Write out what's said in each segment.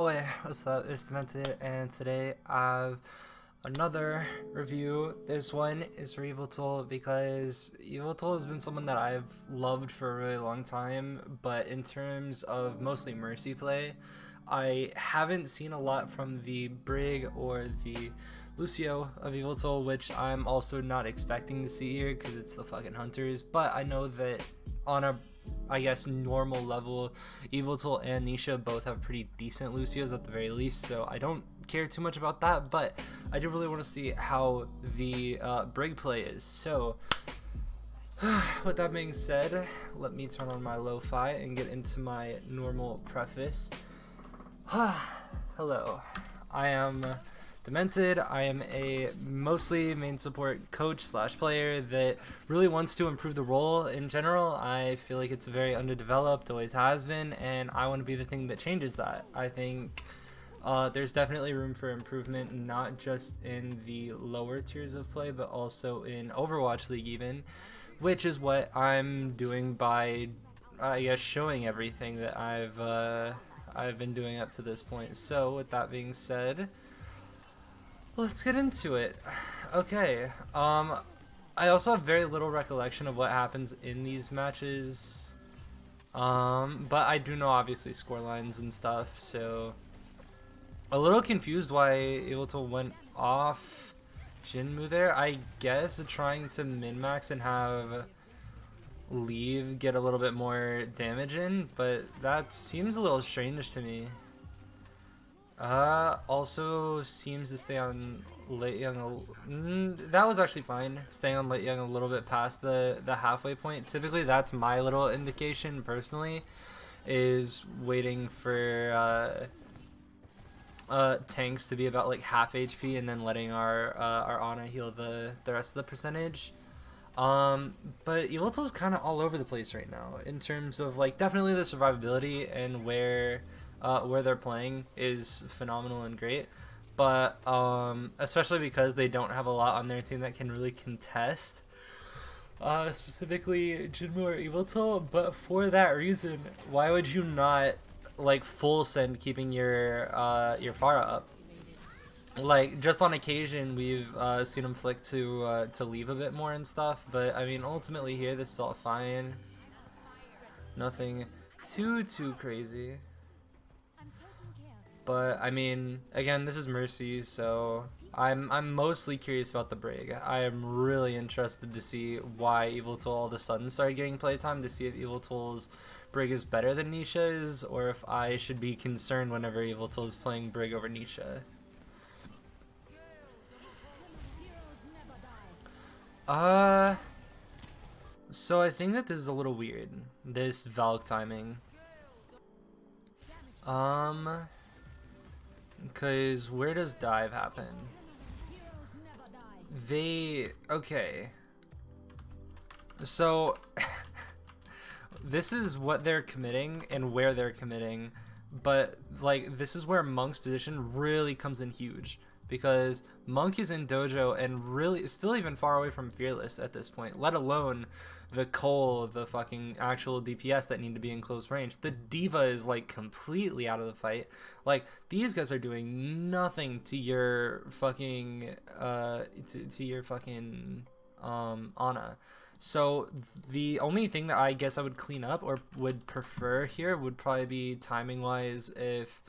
Oi, what's up? It's Demented, and today I have another review. This one is for Yveltal because Yveltal has been someone that I've loved for a really long time, but in terms of mostly Mercy play, I haven't seen a lot from the Brig or the Lucio of Yveltal, which I'm also not expecting to see here because it's the fucking Hunters, but I know that on a I guess normal level, Yveltal and Nisha both have pretty decent Lucios at the very least, so I don't care too much about that, but I do really want to see how the Brig play is. So, with that being said, let me turn on my lo-fi and get into my normal preface. Hello, I am Demented. I am a mostly main support coach slash player that really wants to improve the role in general. I feel like it's very underdeveloped, always has been, and I want to be the thing that changes that. I think there's definitely room for improvement, not just in the lower tiers of play, but also in Overwatch League even, which is what I'm doing by, I guess, showing everything that I've been doing up to this point. So with that being said, let's get into it. Okay. I also have very little recollection of what happens in these matches. But I do know obviously score lines and stuff, so a little confused why Yveltal went off Jinmu there. I guess trying to min-max and have Leave get a little bit more damage in, but that seems a little strange to me. Also seems to stay on late young. That was actually fine. Staying on late young a little bit past the halfway point. Typically, that's my little indication personally, is waiting for tanks to be about like half HP and then letting our Ana heal the rest of the percentage. But Yveltal's kind of all over the place right now in terms of like definitely the survivability and where they're playing is phenomenal and great, but especially because they don't have a lot on their team that can really contest, specifically Jinmu or Yveltal. But for that reason, why would you not like full send keeping your Pharah up? Like just on occasion we've seen him flick to leave a bit more and stuff, but I mean ultimately here this is all fine. Nothing too crazy. But I mean, again, this is Mercy, so I'm mostly curious about the Brig. I am really interested to see why Yveltal all of a sudden started getting playtime, to see if Yveltal's Brig is better than Nisha's, or if I should be concerned whenever Yveltal is playing Brig over Nisha. Uh, so I think that this is a little weird, this Valk timing. Because where does dive happen? Okay. So, this is what they're committing and where they're committing, but like this is where Monk's position really comes in huge. Because Monk is in Dojo and really still even far away from Fearless at this point, let alone the Cole, the fucking actual DPS that need to be in close range. The Diva is like completely out of the fight. Like these guys are doing nothing to your fucking to your fucking Ana. So the only thing that I guess I would clean up or would prefer here would probably be timing wise if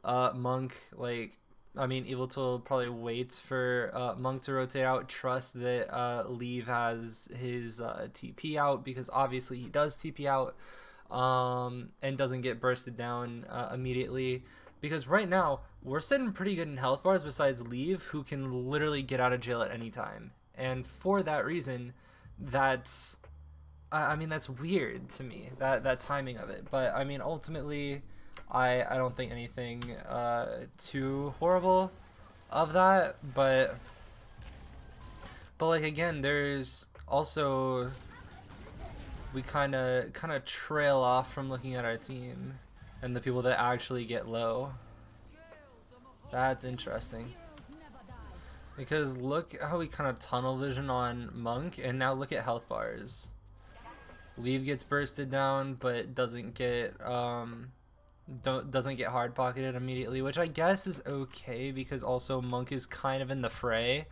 Monk like I mean, Yveltal probably waits for Monk to rotate out, trust that Leave has his TP out, because obviously he does TP out and doesn't get bursted down immediately. Because right now, we're sitting pretty good in health bars besides Leave, who can literally get out of jail at any time. And for that reason, that's... I mean, that's weird to me, that timing of it. But, I mean, ultimately... I don't think anything too horrible of that, but like again, there's also we kind of trail off from looking at our team and the people that actually get low. That's interesting. Because look how we kind of tunnel vision on Monk, and now look at health bars. Leave gets bursted down, but doesn't get doesn't get hard pocketed immediately, which I guess is okay because also Monk is kind of in the fray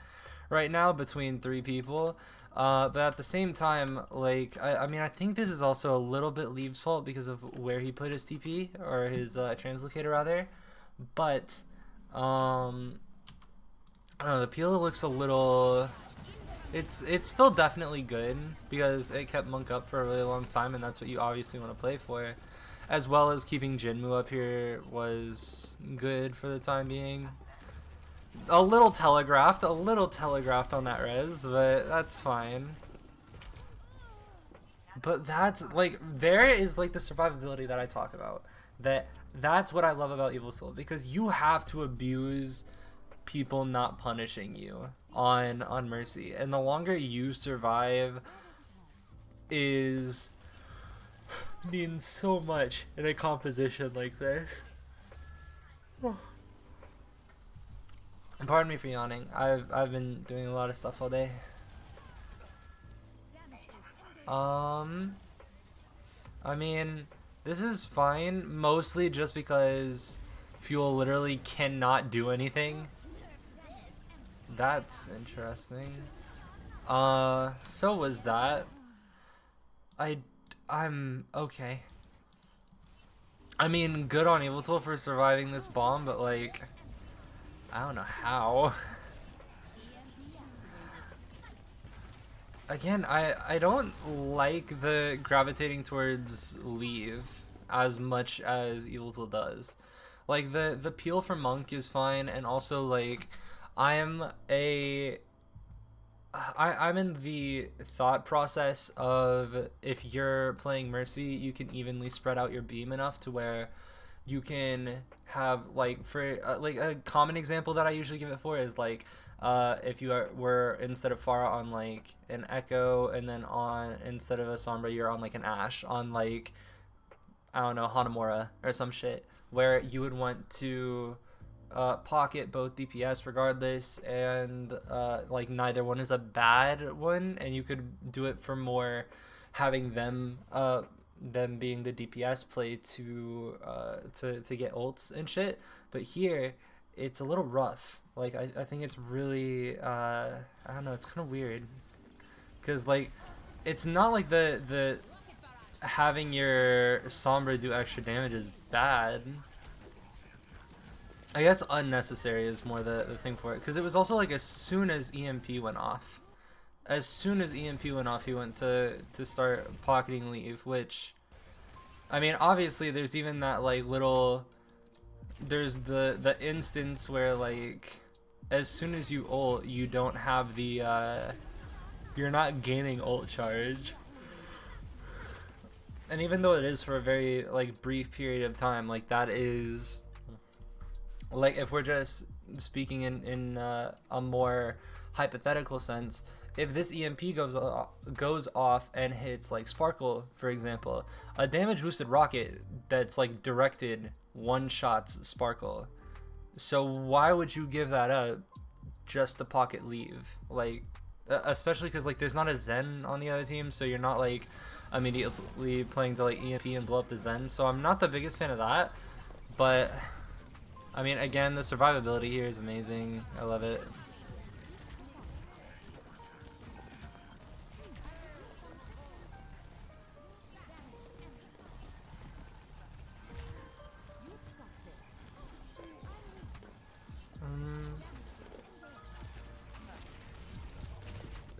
right now between three people. But at the same time, like, I mean, I think this is also a little bit Leave's fault because of where he put his TP, or his translocator rather. But, I don't know, the peel looks a little... It's still definitely good because it kept Monk up for a really long time, and that's what you obviously want to play for. As well as keeping Jinmu up here was good for the time being. A little telegraphed on that res, but that's fine. But that's like, there is like the survivability that I talk about. That's what I love about Yveltal, because you have to abuse people not punishing you on Mercy, and the longer you survive means so much in a composition like this. Pardon me for yawning. I've been doing a lot of stuff all day. I mean, this is fine, mostly just because Fuel literally cannot do anything. That's interesting. So was that. I'm okay. I mean, good on Yveltal for surviving this bomb, but like, I don't know how. Again, I don't like the gravitating towards Leave as much as Yveltal does. Like, the peel for Monk is fine, and also like, I'm in the thought process of, if you're playing Mercy, you can evenly spread out your beam enough to where you can have, like, for like a common example that I usually give it for is like, if you were instead of Pharah on like an Echo, and then on instead of a Sombra you're on like an Ashe on like, I don't know, Hanamura or some shit, where you would want to pocket both DPS regardless, and like neither one is a bad one, and you could do it for more having them being the DPS play to get ults and shit. But here it's a little rough. Like, I think it's really I don't know, it's kind of weird because like, it's not like the having your Sombra do extra damage is bad. I guess unnecessary is more the thing for it, because it was also like, as soon as EMP went off, he went to start pocketing Leave, which, I mean, obviously there's even that like little, there's the instance where like, as soon as you ult, you don't have the you're not gaining ult charge. And even though it is for a very like brief period of time, like that is, like, if we're just speaking in a more hypothetical sense, if this EMP goes off and hits like Sparkle, for example, a damage boosted rocket that's like directed one-shots Sparkle. So why would you give that up just to pocket Leave? Like, especially because like there's not a Zen on the other team, so you're not like immediately playing to like EMP and blow up the Zen. So I'm not the biggest fan of that, but I mean, again, the survivability here is amazing. I love it.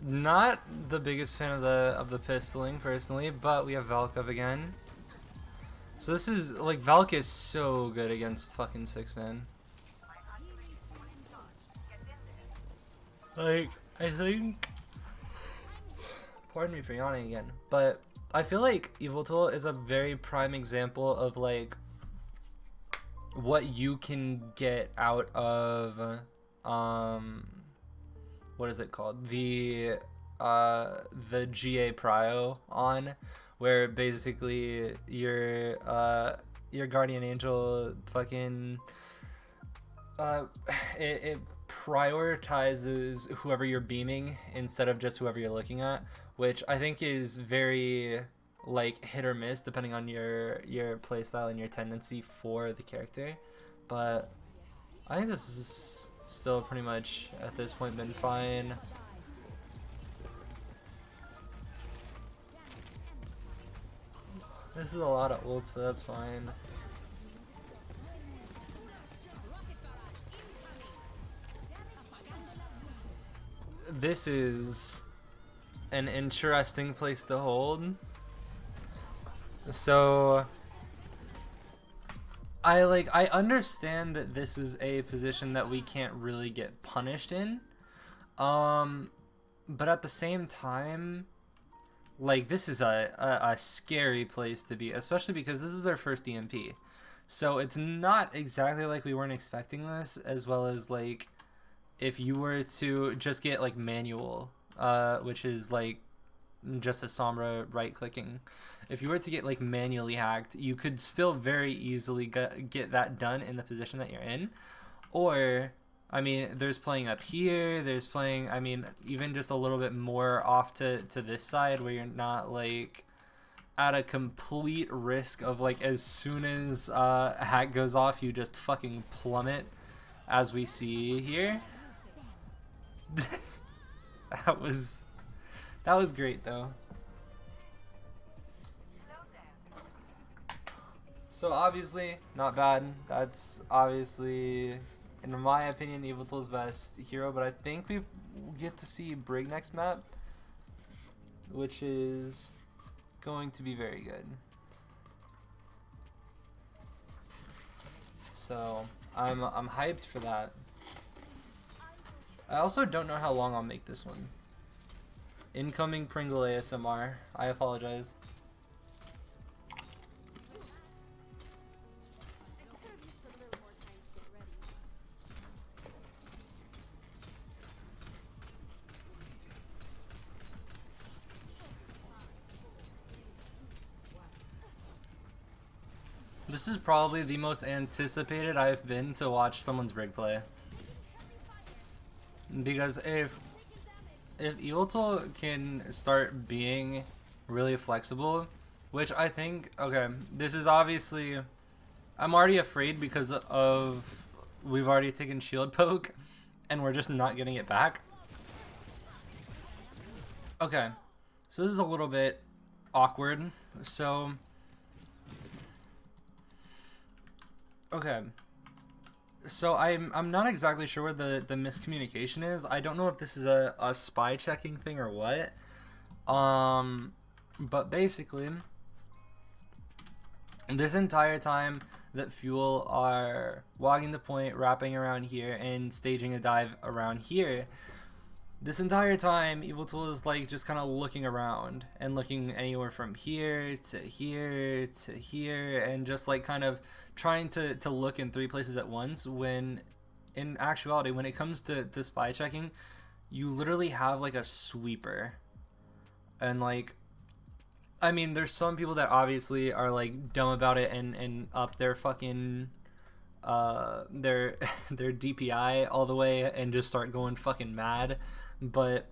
Not the biggest fan of the pistoling personally, but we have Valkov again. So this is like, Valk is so good against fucking 6-man. Like, I think, pardon me for yawning again, but I feel like Yveltal is a very prime example of like what you can get out of what is it called, the GA Prio on, where basically your guardian angel fucking it prioritizes whoever you're beaming instead of just whoever you're looking at, which I think is very like hit or miss depending on your playstyle and your tendency for the character, but I think this is still pretty much at this point been fine. This is a lot of ults, but that's fine. This is an interesting place to hold. So I understand that this is a position that we can't really get punished in. But at the same time, like, this is a scary place to be, especially because this is their first EMP. So it's not exactly like we weren't expecting this, as well as like if you were to just get like manual, which is like just a Sombra right clicking. If you were to get like manually hacked, you could still very easily get that done in the position that you're in. Or, I mean, there's playing up here, there's playing, I mean, even just a little bit more off to this side where you're not like at a complete risk of like as soon as a hack goes off, you just fucking plummet, as we see here. That was great though. So obviously not bad. That's obviously, in my opinion, Yveltal's best hero, but I think we get to see Brig next map, which is going to be very good. So I'm hyped for that. I also don't know how long I'll make this one. Incoming Pringle ASMR. I apologize. This is probably the most anticipated I've been to watch someone's Brig play. Because if Yveltal can start being really flexible, which I think, okay, this is obviously, I'm already afraid because of, we've already taken shield poke and we're just not getting it back. Okay, so this is a little bit awkward. So, okay. So I'm not exactly sure where the miscommunication is. I don't know if this is a spy checking thing or what. But basically, this entire time that Fuel are walking the point, wrapping around here, and staging a dive around here, this entire time Yveltal is like just kind of looking around and looking anywhere from here to here to here, and just like kind of trying to look in 3 places at once, when in actuality, when it comes to spy checking, you literally have like a sweeper. And like, I mean, there's some people that obviously are like dumb about it and up their fucking their DPI all the way and just start going fucking mad. But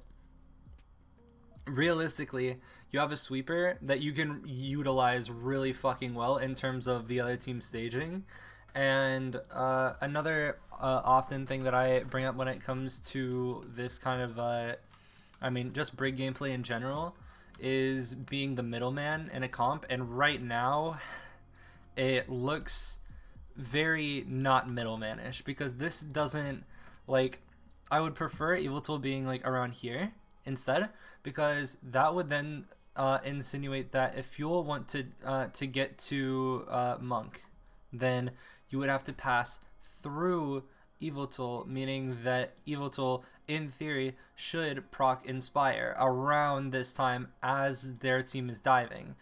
realistically, you have a sweeper that you can utilize really fucking well in terms of the other team staging. And another often thing that I bring up when it comes to this kind of I mean, just Brig gameplay in general, is being the middleman in a comp. And right now it looks very not middlemanish, because this doesn't, like, I would prefer Yveltal being like around here instead, because that would then insinuate that if Fuel want to get to Monk, then you would have to pass through Yveltal, meaning that Yveltal in theory should proc Inspire around this time as their team is diving.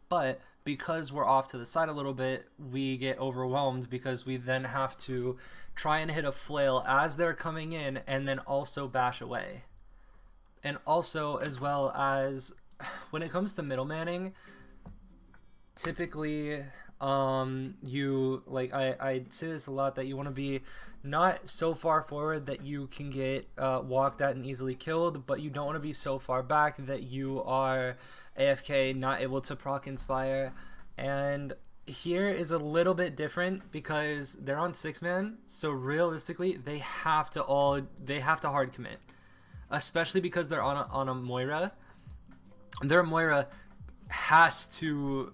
But because we're off to the side a little bit, we get overwhelmed because we then have to try and hit a flail as they're coming in and then also bash away. And also, as well as when it comes to middlemaning, typically You like I say this a lot, that you want to be not so far forward that you can get walked at and easily killed, but you don't want to be so far back that you are AFK, not able to proc inspire. And here is a little bit different because they're on 6-man, so realistically they have to hard commit, especially because they're on a Moira. Their Moira has to,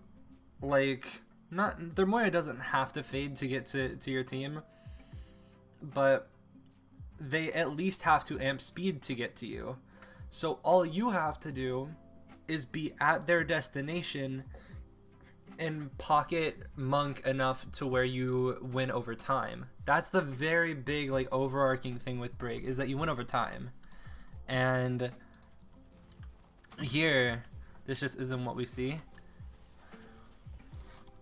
like, not, their Moira doesn't have to fade to get to your team, but they at least have to amp speed to get to you. So all you have to do is be at their destination and pocket Monk enough to where you win over time. That's the very big, like, overarching thing with Brig, is that you win over time. And here, this just isn't what we see,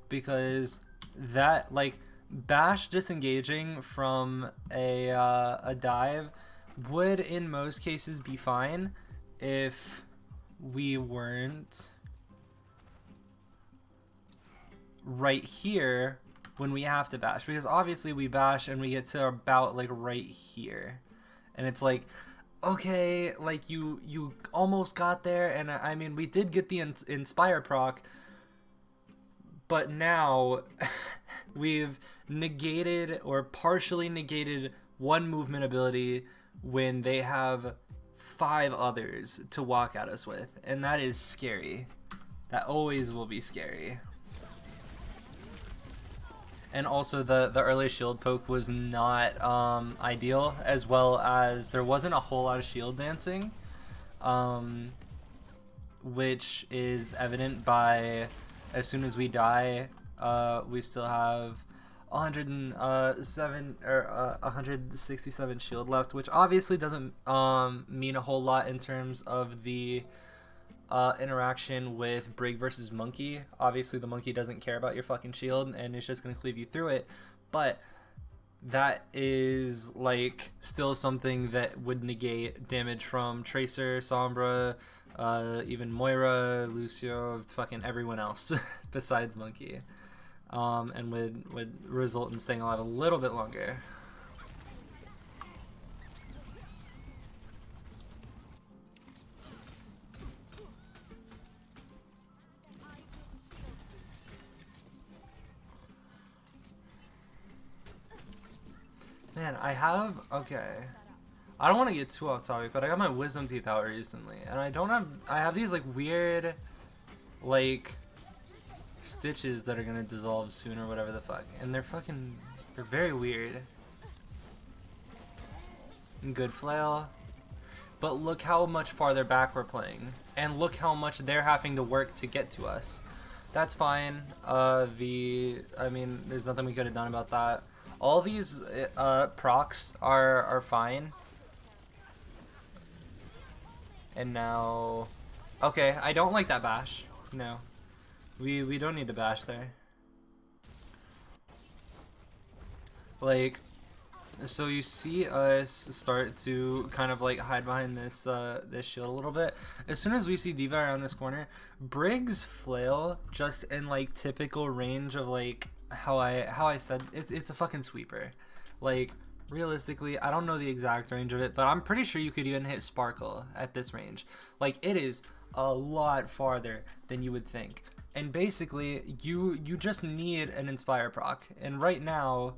because that, like, bash disengaging from a dive would in most cases be fine if we weren't right here when we have to bash, because obviously we bash and we get to about, like, right here, and it's like, okay, like, you almost got there. And I mean, we did get the inspire proc, but now we've negated or partially negated one movement ability when they have 5 others to walk at us with, and that is scary. That always will be scary. And also the early shield poke was not ideal, as well as there wasn't a whole lot of shield dancing, which is evident by, as soon as we die, we still have 107 or 167 shield left, which obviously doesn't mean a whole lot in terms of the interaction with Brig versus Monkey. Obviously the Monkey doesn't care about your fucking shield and it's just gonna cleave you through it, but that is, like, still something that would negate damage from Tracer, Sombra, even Moira, Lucio, fucking everyone else besides Monkey, and would result in staying alive a little bit longer. Man, okay, I don't want to get too off topic, but I got my wisdom teeth out recently, and I have these, like, weird, like, stitches that are gonna dissolve soon or whatever the fuck, and they're very weird. Good flail, but look how much farther back we're playing, and look how much they're having to work to get to us. That's fine. I mean, there's nothing we could have done about that. All these procs are fine. And now, okay, I don't like that bash. No, we don't need to bash there. Like, so you see us start to kind of, like, hide behind this this shield a little bit. As soon as we see D.Va around this corner, Brig's flail, just in, like, typical range of, like, how I said, it's a fucking sweeper. Like, realistically, I don't know the exact range of it, but I'm pretty sure you could even hit Sparkle at this range. Like, it is a lot farther than you would think. And basically, you just need an Inspire proc. And right now,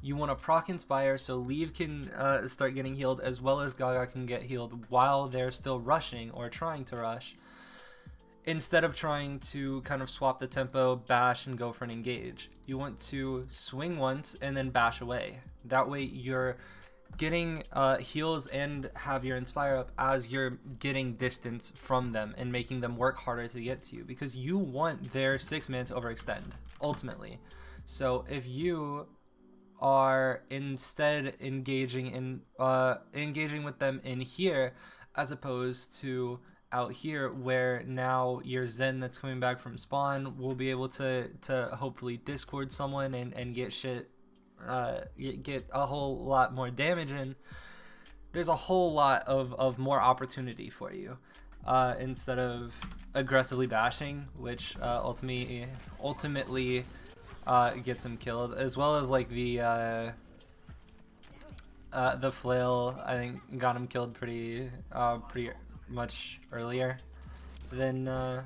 you want to proc Inspire so Leave can start getting healed, as well as Gaga can get healed while they're still rushing or trying to rush, instead of trying to kind of swap the tempo, bash, and go for an engage. You want to swing once and then bash away. That way you're getting heals and have your Inspire up as you're getting distance from them and making them work harder to get to you, because you want their 6-man to overextend, ultimately. So if you are instead engaging with them in here, as opposed to out here, where now your Zen that's coming back from spawn will be able to hopefully discord someone and get shit, get a whole lot more damage in, there's a whole lot of more opportunity for you, instead of aggressively bashing, which ultimately gets him killed, as well as like the flail. I think got him killed pretty much earlier than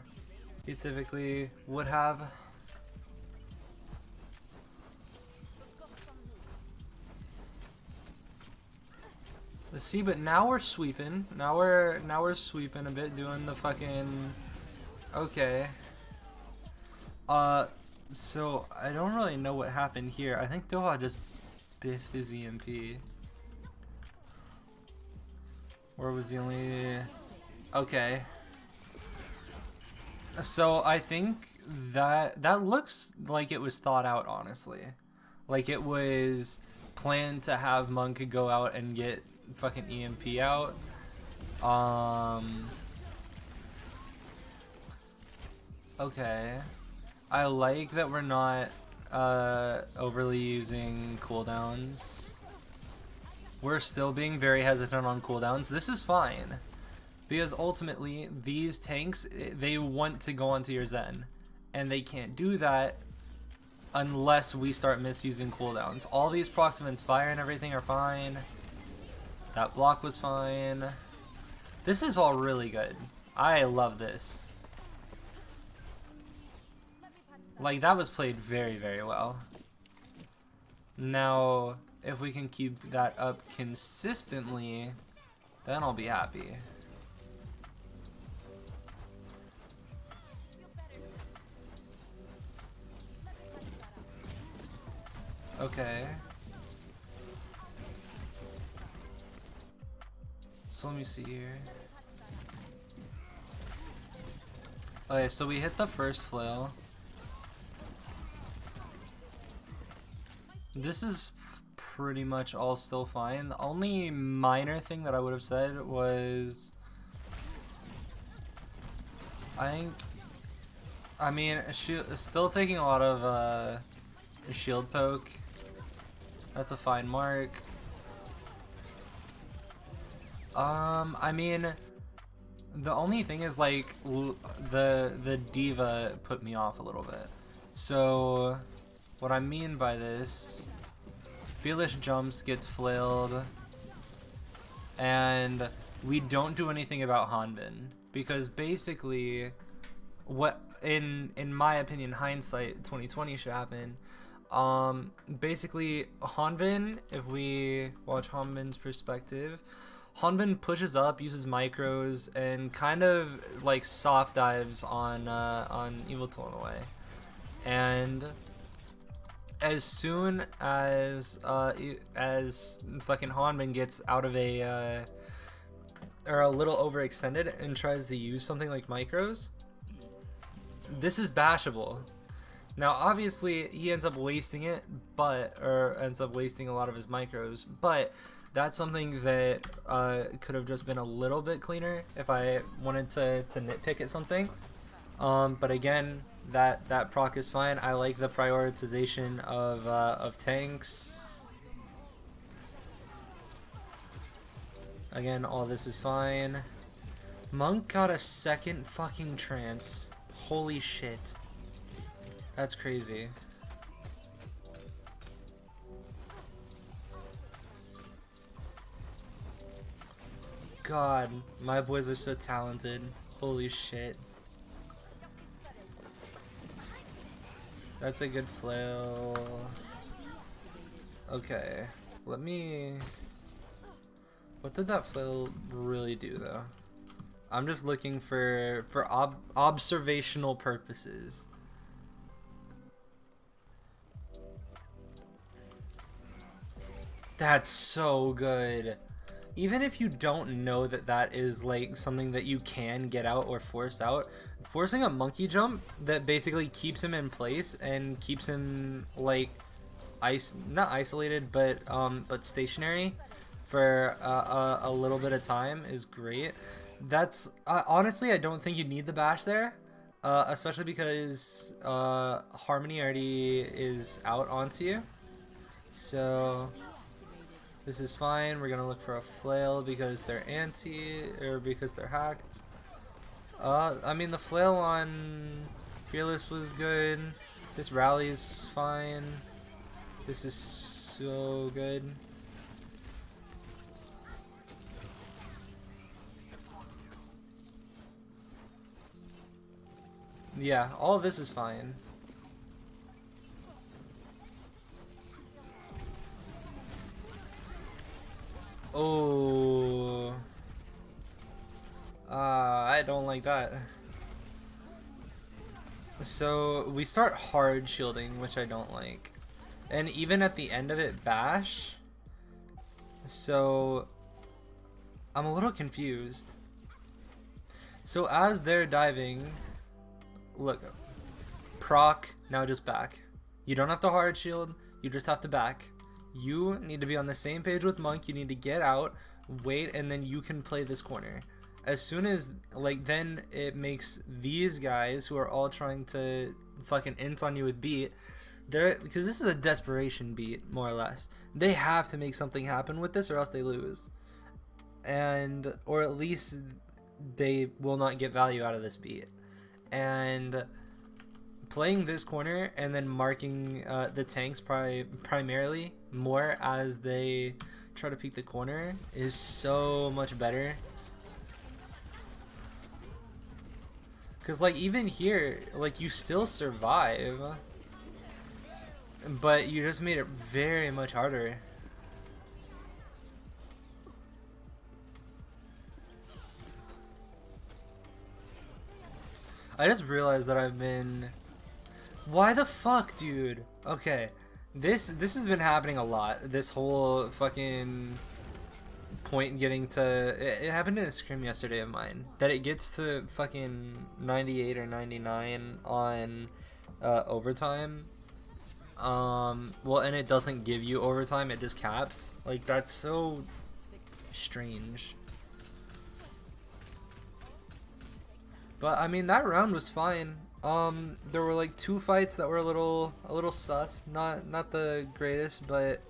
he typically would have. Let's see, but now we're sweeping. Now we're sweeping a bit, doing the fucking. Okay. So I don't really know what happened here. I think Doha just biffed his EMP. Or was the only. Okay. So I think that looks like it was thought out, honestly. Like it was planned to have Monk go out and get fucking EMP out. Okay. I like that we're not overly using cooldowns. We're still being very hesitant on cooldowns. This is fine. Because ultimately, these tanks, they want to go onto your Zen. And they can't do that unless we start misusing cooldowns. All these procs of Inspire and everything are fine. That block was fine. This is all really good. I love this. Like, that was played very, very well. Now, if we can keep that up consistently, then I'll be happy. Okay. So let me see here. Okay, so we hit the first flail. This is pretty much all still fine. The only minor thing that I would have said was, I mean, still taking a lot of shield poke. That's a fine mark. I mean, the only thing is like the diva put me off a little bit. So what I mean by this, Fearless jumps, gets flailed, and we don't do anything about Hanbin, because basically what in my opinion, hindsight 2020 should happen. Basically Hanbin, if we watch Hanbin's perspective, Hanbin pushes up, uses micros, and kind of like soft dives on Yveltal in a way. And as soon as fucking Hanbin gets out of a or a little overextended and tries to use something like micros, this is bashable. Now obviously he ends up wasting it, or ends up wasting a lot of his micros, but that's something that could have just been a little bit cleaner if I wanted to nitpick at something. But again, that proc is fine. I like the prioritization of tanks. Again, all this is fine. Monk got a second fucking trance. Holy shit. That's crazy. God, my boys are so talented. Holy shit. That's a good flail. Okay, let me... What did that flail really do, though? I'm just looking for observational purposes. That's so good. Even if you don't know that is like something that you can get out or force out, forcing a monkey jump that basically keeps him in place and keeps him like not isolated but stationary for a little bit of time is great. That's honestly, I don't think you need the bash there, especially because Harmony already is out onto you. So this is fine. We're gonna look for a flail because they're because they're hacked. I mean, the flail on Fearless was good. This rally is fine. This is so good. Yeah, all of this is fine. Oh. I don't like that. So we start hard shielding, which I don't like. And even at the end of it, bash. So I'm a little confused. So as they're diving, look, proc, now just back. You don't have to hard shield, you just have to back. You need to be on the same page with Monk, you need to get out, wait, and then you can play this corner. As soon as, like, then it makes these guys who are all trying to fucking int on you with beat, because this is a desperation beat, more or less. They have to make something happen with this or else they lose. And, or at least they will not get value out of this beat. And playing this corner and then marking the tanks primarily more as they try to peek the corner is so much better. Because, like, even here, like, you still survive, but you just made it very much harder. I just realized that I've been... Why the fuck, dude? Okay, this has been happening a lot. This whole fucking point getting to... It happened in a scrim yesterday of mine. That it gets to fucking 98 or 99 on overtime. Well, and it doesn't give you overtime, it just caps. Like, that's so strange. But I mean, that round was fine. There were like 2 fights that were a little sus. Not the greatest, but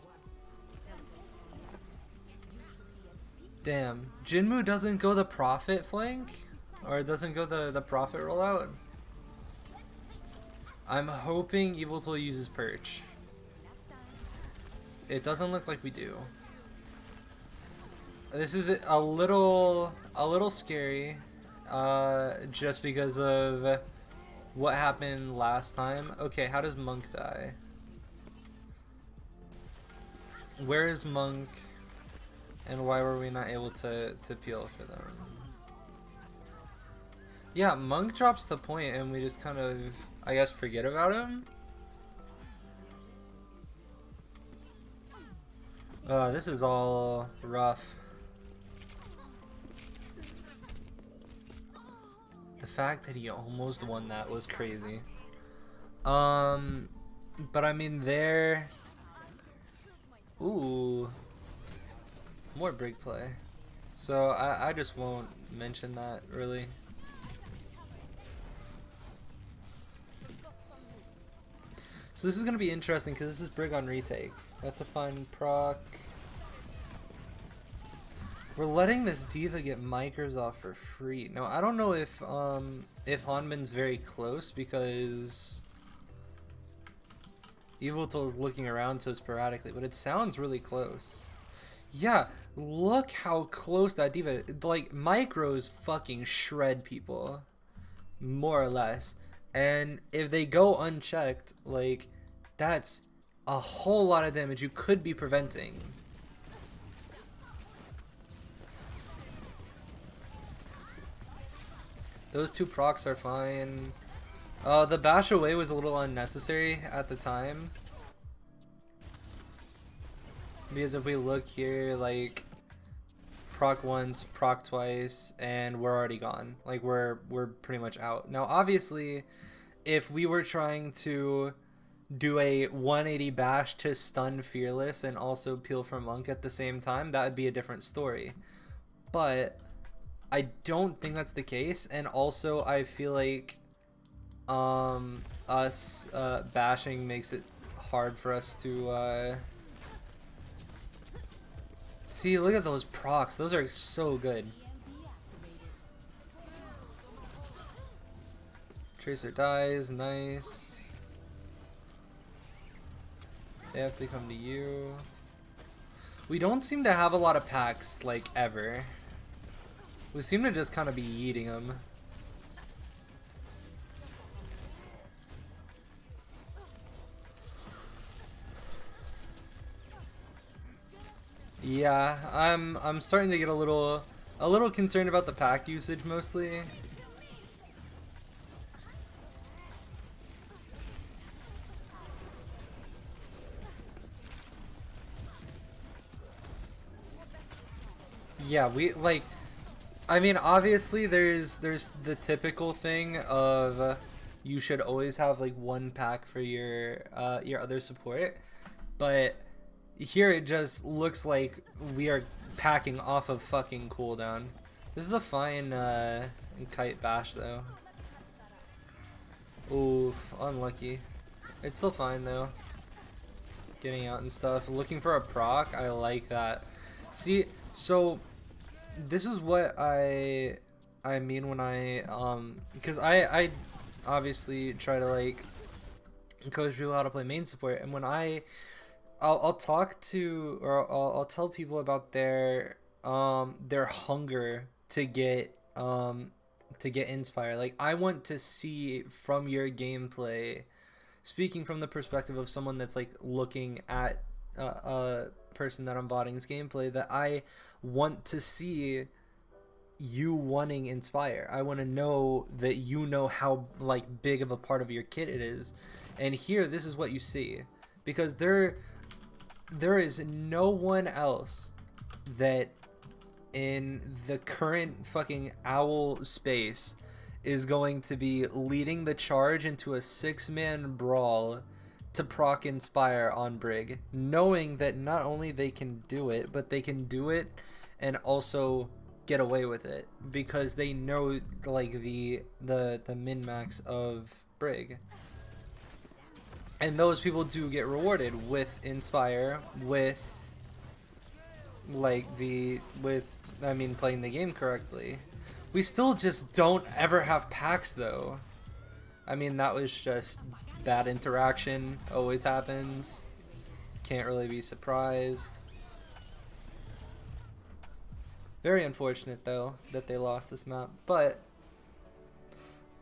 damn, Jinmu doesn't go the profit flank, or doesn't go the profit rollout. I'm hoping Yveltal uses perch. It doesn't look like we do. This is a little scary. Just because of what happened last time. Okay, how does Monk die? Where is Monk? And why were we not able to peel for them? Yeah, Monk drops the point and we just kind of, I guess, forget about him. This is all rough. The fact that he almost won that was crazy. But I mean, there. Ooh, more break play. So I just won't mention that really. So this is gonna be interesting because this is Brig on retake. That's a fine proc. We're letting this diva get micros off for free. Now I don't know if Hanmin's very close because Yveltal is looking around so sporadically, but it sounds really close. Yeah, look how close that diva. Like, micros fucking shred people, more or less. And if they go unchecked, like, that's a whole lot of damage you could be preventing. Those 2 procs are fine. The bash away was a little unnecessary at the time. Because if we look here, like, proc once, proc twice, and we're already gone. Like, we're pretty much out. Now, obviously, if we were trying to do a 180 bash to stun Fearless and also peel for Monk at the same time, that would be a different story. But I don't think that's the case, and also I feel like us bashing makes it hard for us to see. Look at those procs, those are so good. Tracer dies, nice. They have to come to you. We don't seem to have a lot of packs, like, ever. We seem to just kind of be eating them. Yeah, I'm starting to get a little concerned about the pack usage mostly. Yeah, we like I mean, obviously there's the typical thing of you should always have like one pack for your other support, but here it just looks like we are packing off of fucking cooldown. This is a fine kite bash though. Oof, unlucky. It's still fine though. Getting out and stuff. Looking for a proc, I like that. See, so this is what I mean when I because I obviously try to like coach people how to play main support, and when I'll talk to, or I'll tell people about their hunger to get inspire. Like, I want to see from your gameplay, speaking from the perspective of someone that's like looking at a person that I'm botting's gameplay, that I want to see you wanting inspire. I want to know that you know how like big of a part of your kit it is, and here this is what you see, because there is no one else that in the current fucking owl space is going to be leading the charge into a 6-man brawl to proc inspire on Brig, knowing that not only they can do it, but they can do it and also get away with it, because they know like the min-max of Brig. And those people do get rewarded with inspire, with like I mean, playing the game correctly. We still just don't ever have packs though. I mean, that was just bad interaction. Always happens. Can't really be surprised. Very unfortunate though that they lost this map, but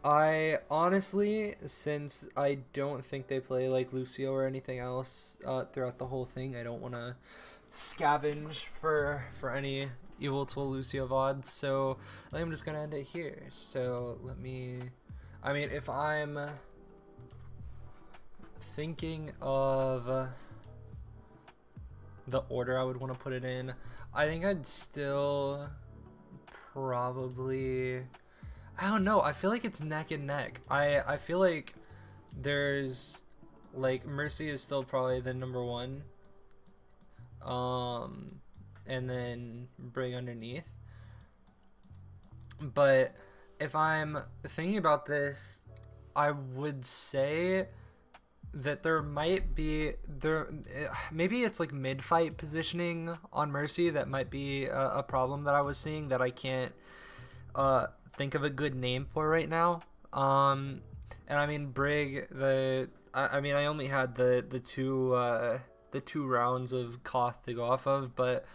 I honestly, since I don't think they play like Lucio or anything else throughout the whole thing, I don't want to scavenge for any Yveltal Lucio VODs, so I think I'm just gonna end it here. So let me, I mean, if I'm thinking of the order I would want to put it in, I think I'd still probably, I don't know, I feel like it's neck and neck. I feel like there's like Mercy is still probably the #1, and then Brig underneath. But if I'm thinking about this, I would say that there might be maybe it's like mid-fight positioning on Mercy that might be a problem that I was seeing that I can't think of a good name for right now. And I mean, Brig, I mean, I only had the two rounds of Koth to go off of, but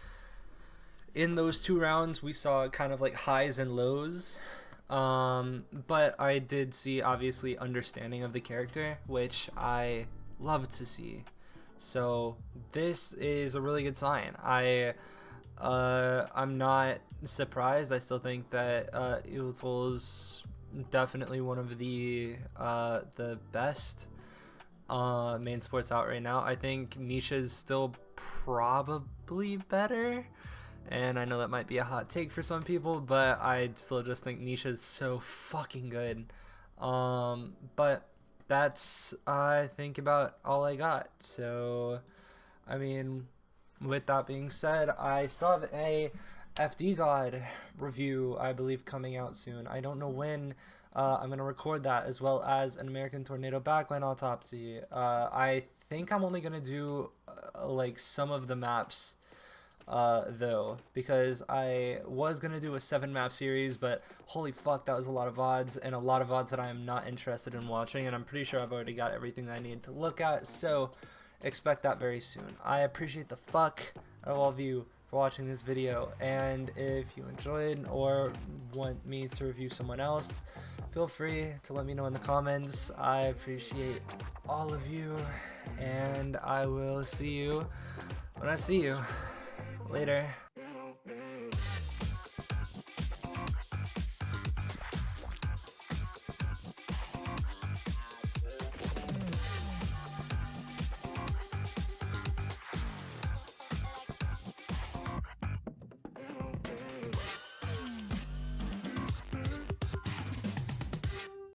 in those 2 rounds we saw kind of like highs and lows. But I did see obviously understanding of the character, which I love to see. So this is a really good sign. I'm not surprised. I still think that Yveltal is definitely one of the best main sports out right now. I think Nisha is still probably better, and I know that might be a hot take for some people, but I still just think Nisha is so fucking good. But that's, I think, about all I got. So, I mean, with that being said, I still have a FD God review, I believe, coming out soon. I don't know when. I'm going to record that, as well as an American Tornado backline autopsy. I think I'm only going to do like some of the maps though, because I was gonna do a 7-map series, but holy fuck, that was a lot of VODs, and a lot of VODs that I am not interested in watching, and I'm pretty sure I've already got everything that I need to look at. So expect that very soon. I appreciate the fuck out of all of you for watching this video, and if you enjoyed or want me to review someone else, feel free to let me know in the comments. I appreciate all of you, and I will see you when I see you. Later.